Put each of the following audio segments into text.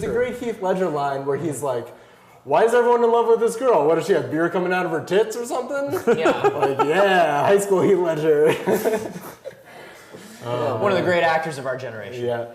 There's a great Heath Ledger line where he's like, why is everyone in love with this girl? What, does she have beer coming out of her tits or something? Yeah. Like, yeah, high school Heath Ledger. One of the great actors of our generation. Yeah.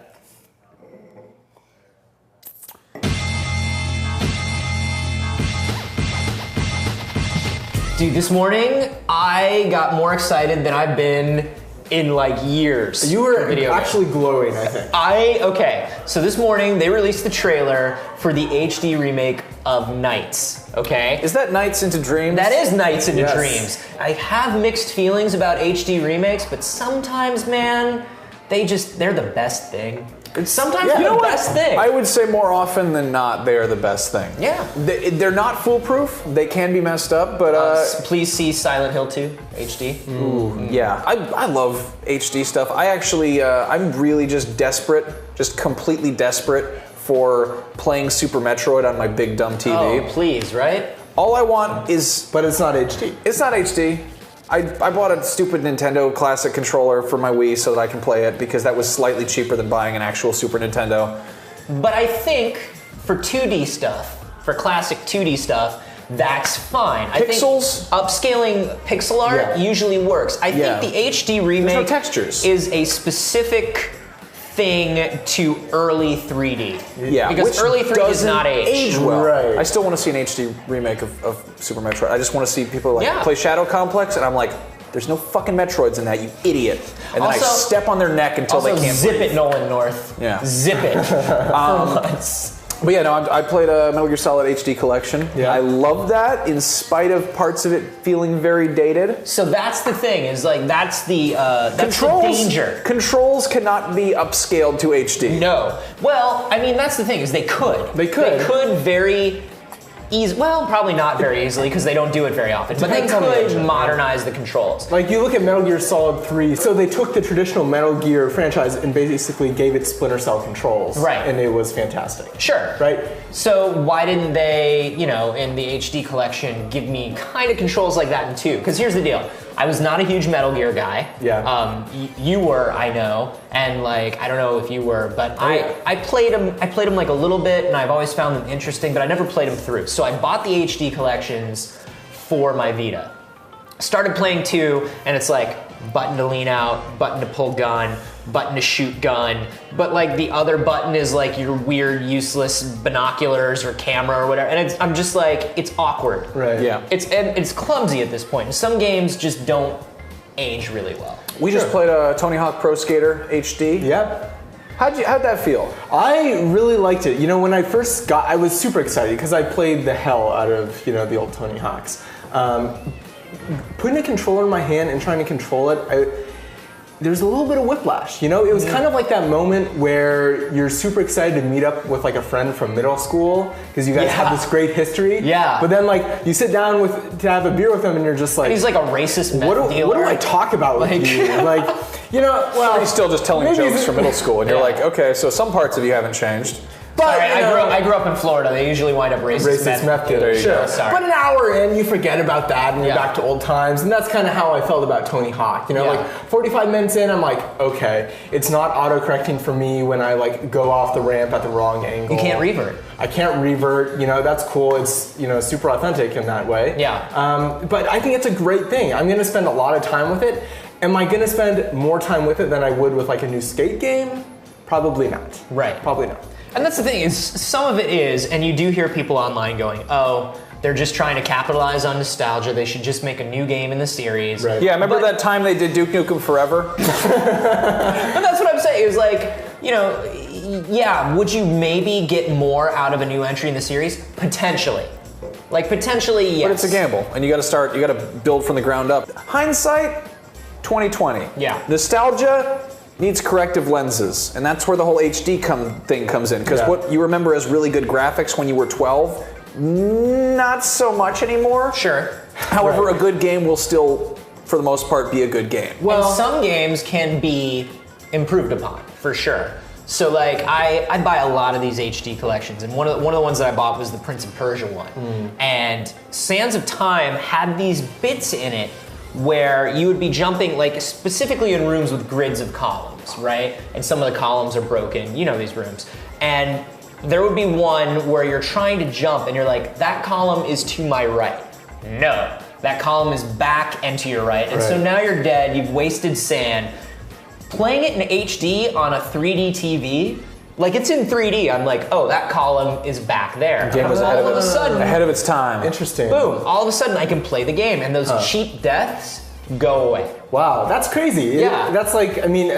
Dude, this morning, I got more excited than I've been in like years. You were actually glowing, I think. Okay, so this morning they released the trailer for the HD remake of Nights, okay? Is that Nights into Dreams? That is Nights into Dreams. I have mixed feelings about HD remakes, but sometimes, man, they're the best thing. Sometimes they're the best thing. I would say more often than not, they are the best thing. Yeah. They're not foolproof. They can be messed up, but... please see Silent Hill 2, HD. Ooh, yeah. I love HD stuff. I actually, I'm really just completely desperate for playing Super Metroid on my big dumb TV. Oh, please, right? All I want is... But it's not HD. It's not HD. I bought a stupid Nintendo Classic controller for my Wii so that I can play it because that was slightly cheaper than buying an actual Super Nintendo. But I think for 2D stuff, for classic 2D stuff, that's fine. Pixels? I think upscaling pixel art usually works. I think the HD remake There's no textures. Is a specific thing to early 3D. Yeah, because early 3D is not age well. Right. I still want to see an HD remake of Super Metroid. I just want to see people play Shadow Complex, and I'm like, there's no fucking Metroids in that, you idiot. And then I step on their neck until they can't zip breathe. it, Nolan North. Yeah. Zip it. For once. But yeah, no, I played a Metal Gear Solid HD collection. Yeah. I love that, in spite of parts of it feeling very dated. So that's the thing, is like, that's the danger. Controls cannot be upscaled to HD. No. Well, I mean, that's the thing, is they could. They could. They could very easily, well, probably not very easily, because they don't do it very often, but they could modernize the controls. Like, you look at Metal Gear Solid 3, so they took the traditional Metal Gear franchise and basically gave it Splinter Cell controls. Right. And it was fantastic. Sure. Right? So why didn't they, in the HD collection, give me kind of controls like that in 2? Because here's the deal. I was not a huge Metal Gear guy. Yeah. You were, I know, and like I don't know if you were, but I played them. I played them like a little bit, and I've always found them interesting, but I never played them through. So I bought the HD collections for my Vita. Started playing 2, and it's like button to lean out, button to pull gun, button to shoot gun, but like the other button is like your weird, useless binoculars or camera or whatever, and I'm just like, it's awkward. Right. Yeah. It's clumsy at this point. And some games just don't age really well. We just played Tony Hawk Pro Skater HD. Yep. How'd that feel? I really liked it. When I first I was super excited because I played the hell out of, the old Tony Hawks. Putting a controller in my hand and trying to control it, there's a little bit of whiplash, It was kind of like that moment where you're super excited to meet up with like a friend from middle school because you guys have this great history. Yeah. But then like you sit down to have a beer with him and you're just like, and he's like a racist meth dealer. What do I talk about with you? Like, well, he's still just telling jokes from middle school, and you're like, okay, so some parts of you haven't changed. But sorry, I grew up in Florida. They usually wind up racist meth dealers. Sure. Sorry. But an hour in, you forget about that and you're back to old times. And that's kind of how I felt about Tony Hawk. Like 45 minutes in, I'm like, okay, it's not auto-correcting for me when I like go off the ramp at the wrong angle. You can't revert. I can't revert. That's cool. It's super authentic in that way. Yeah. But I think it's a great thing. I'm going to spend a lot of time with it. Am I going to spend more time with it than I would with like a new skate game? Probably not. Right. Probably not. And that's the thing, is some of it is, and you do hear people online going, oh, they're just trying to capitalize on nostalgia. They should just make a new game in the series. Right. Yeah, remember that time they did Duke Nukem Forever? But that's what I'm saying, is like, would you maybe get more out of a new entry in the series? Potentially. Like, potentially, yes. But it's a gamble, and you got to build from the ground up. Hindsight, 2020. Yeah. Nostalgia needs corrective lenses, and that's where the whole HD thing comes in. Because what you remember as really good graphics when you were 12, not so much anymore. Sure. However, a good game will still, for the most part, be a good game. Well, and some games can be improved upon, for sure. So like, I buy a lot of these HD collections, and one of the ones that I bought was the Prince of Persia one. And Sands of Time had these bits in it where you would be jumping, like specifically in rooms with grids of columns, right? And some of the columns are broken, these rooms. And there would be one where you're trying to jump and you're like, that column is to my right. No, that column is back and to your right. And so now you're dead, you've wasted sand. Playing it in HD on a 3D TV, like it's in 3D, I'm like, oh, that column is back there. The game was all of a sudden, ahead of its time. Interesting. Boom, all of a sudden I can play the game and those cheap deaths go away. Wow, that's crazy. Yeah. That's like, I mean,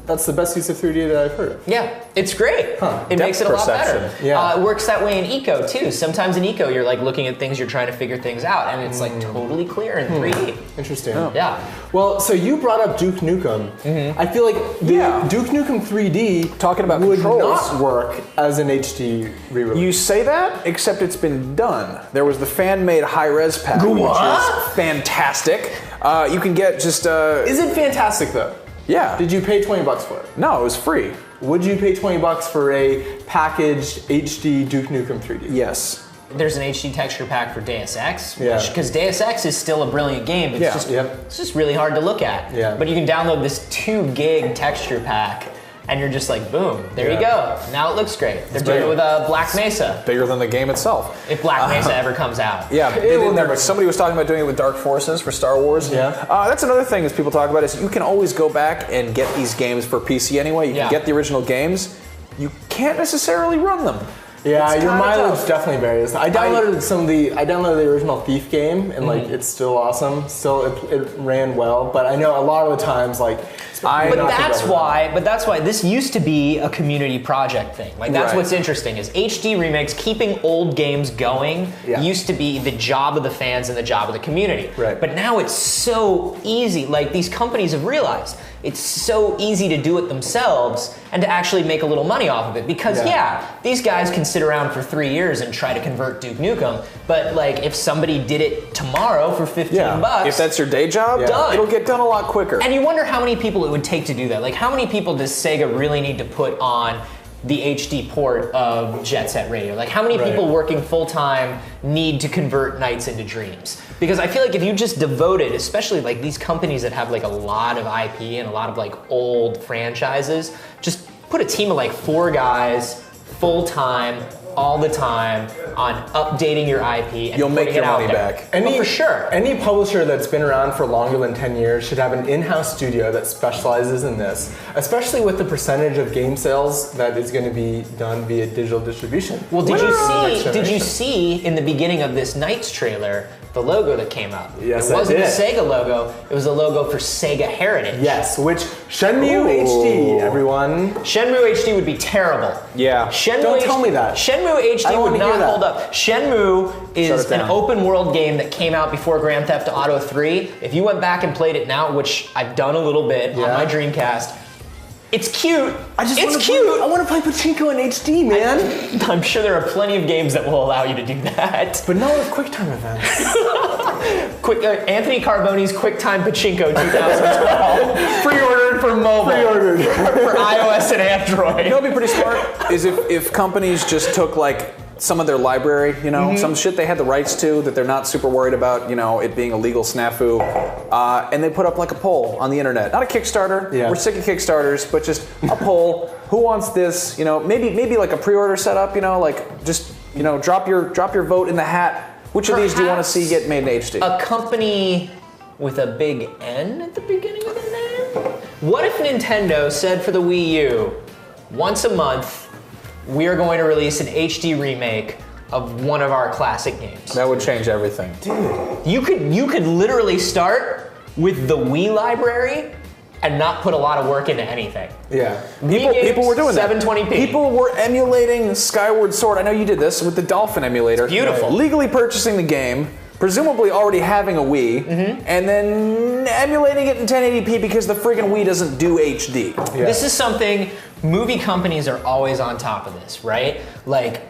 that's the best use of 3D that I've heard of. Yeah, it's great. Huh. It makes it a lot better. Yeah. It works that way in Eco too. Sometimes in Eco, you're like looking at things, you're trying to figure things out, and it's like totally clear in 3D. Interesting. Yeah. Well, so you brought up Duke Nukem. I feel like the Duke Nukem 3D talking about would controls not work as an HD re-release. You say that, except it's been done. There was the fan-made high-res pack, which is fantastic. You can get just Is it fantastic though? yeah. Did you pay $20 for it? No, it was free. Would you pay $20 for a packaged HD Duke Nukem 3D? Yes. There's an HD texture pack for Deus Ex, Yeah. because Deus Ex is still a brilliant game. It's it's just really hard to look at. Yeah. But you can download this 2 gig texture pack, and you're just like, boom, there you go. Now it looks great. They're doing it with Black Mesa. Bigger than the game itself. If Black Mesa ever comes out. Yeah, somebody was talking about doing it with Dark Forces for Star Wars. Yeah. That's another thing is people talk about is you can always go back and get these games for PC anyway. You can get the original games. You can't necessarily run them. Yeah, It's your kinda mileage tough. definitely varies. I downloaded I downloaded the original Thief game, and like it's still awesome. Still, it ran well, but I know a lot of the times like. But that's why this used to be a community project thing. Like that's what's interesting is HD remakes, keeping old games going used to be the job of the fans and the job of the community. Right. But now it's so easy. Like these companies have realized it's so easy to do it themselves and to actually make a little money off of it. Because these guys can sit around for 3 years and try to convert Duke Nukem. But like if somebody did it tomorrow for $15, if that's your day job, done. It'll get done a lot quicker. And you wonder how many people it would take to do that. Like how many people does Sega really need to put on the HD port of Jet Set Radio? Like how many people working full time need to convert Nights into Dreams? Because I feel like if you just devoted, especially like these companies that have like a lot of IP and a lot of like old franchises, just put a team of like 4 guys full time all the time on updating your IP and you'll make putting your it out money there. back. For sure. Any publisher that's been around for longer than 10 years should have an in-house studio that specializes in this, especially with the percentage of game sales that is going to be done via digital distribution. Well, did you see in the beginning of this Nights trailer the logo that came up? Yes, it wasn't I the did. Sega logo, it was a logo for Sega Heritage. Yes, which Shenmue HD, everyone. Shenmue HD would be terrible. Yeah. Don't tell me that. Shenmue I HD don't would wanna hear not that. hold up. Shenmue is it an down. open world game that came out before Grand Theft Auto 3. If you went back and played it now, which I've done a little bit on my Dreamcast, it's cute. It's cute. I want to play Pachinko in HD, man. I'm sure there are plenty of games that will allow you to do that. But not with QuickTime events. Anthony Carboni's QuickTime Pachinko 2012. Pre-ordered for mobile. Pre-ordered. For iOS and Android. You know what'd be pretty smart is if companies just took like some of their library, some shit they had the rights to that they're not super worried about, it being a legal snafu, and they put up like a poll on the internet, not a Kickstarter. Yeah. We're sick of Kickstarters, but just a poll. Who wants this? Maybe like a pre-order setup. Drop your vote in the hat. Which of these do you want to see get made in HD? A company with a big N at the beginning of the name? What if Nintendo said for the Wii U, once a month, we are going to release an HD remake of one of our classic games? That would change everything. Dude. You could literally start with the Wii library and not put a lot of work into anything. Yeah. People were doing that. 720p. People were emulating Skyward Sword. I know you did this with the Dolphin emulator. It's beautiful. Legally purchasing the game, presumably already having a Wii, and then emulating it in 1080p because the friggin' Wii doesn't do HD. Yeah. This is something movie companies are always on top of this, right? Like,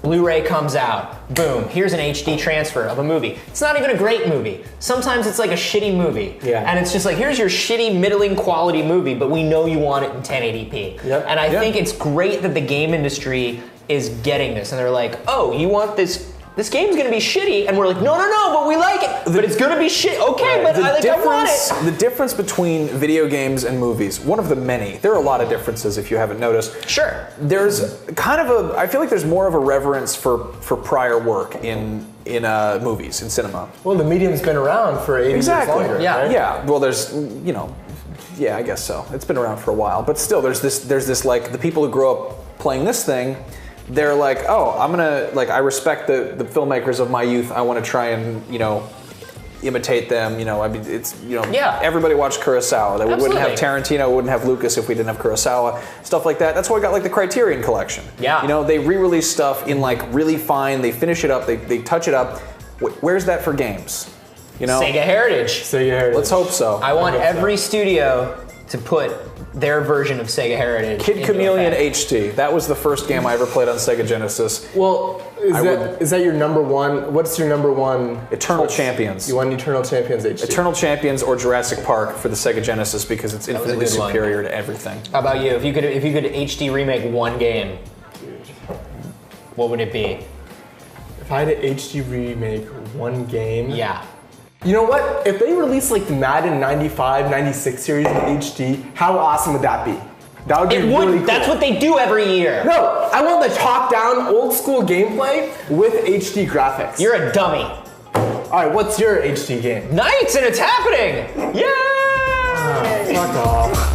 Blu-ray comes out, boom, here's an HD transfer of a movie. It's not even a great movie. Sometimes it's like a shitty movie. Yeah. And it's just like, here's your shitty middling quality movie, but we know you want it in 1080p. Yep. And I think it's great that the game industry is getting this. And they're like, oh, you want this this game's gonna be shitty, and we're like, no, but we like it, but it's gonna be shit. Okay, but I want it. The difference between video games and movies, one of the many, there are a lot of differences if you haven't noticed. Sure. There's kind of I feel like there's more of a reverence for prior work in movies, in cinema. Well, the medium's been around for 80 years longer. Yeah. Right? Yeah, well there's, yeah, I guess so. It's been around for a while, but still there's this like, the people who grew up playing this thing, they're like, oh, I'm gonna, like, I respect the filmmakers of my youth. I want to try and, imitate them. I mean, it's, everybody watched Kurosawa. We wouldn't have Tarantino, wouldn't have Lucas if we didn't have Kurosawa. Stuff like that. That's why we got like the Criterion Collection. Yeah. They re-release stuff in like really fine. They finish it up. They touch it up. Where's that for games? Sega Heritage. Sega Heritage. Let's hope so. I want every studio to put their version of Sega Heritage. Kid Chameleon HD. That was the first game I ever played on Sega Genesis. Well, is that your number one? What's your number one? Eternal Champions. You want Eternal Champions HD? Eternal Champions or Jurassic Park for the Sega Genesis because it's infinitely superior to everything. How about you? If you could HD remake one game, what would it be? If I had to HD remake one game? Yeah. You know what? If they released like the Madden 95, 96 series in HD, how awesome would that be? That would be really cool. That's what they do every year. No, I want the top-down, old-school gameplay with HD graphics. You're a dummy. All right, what's your HD game? Knights, and it's happening! Yay! Fuck off.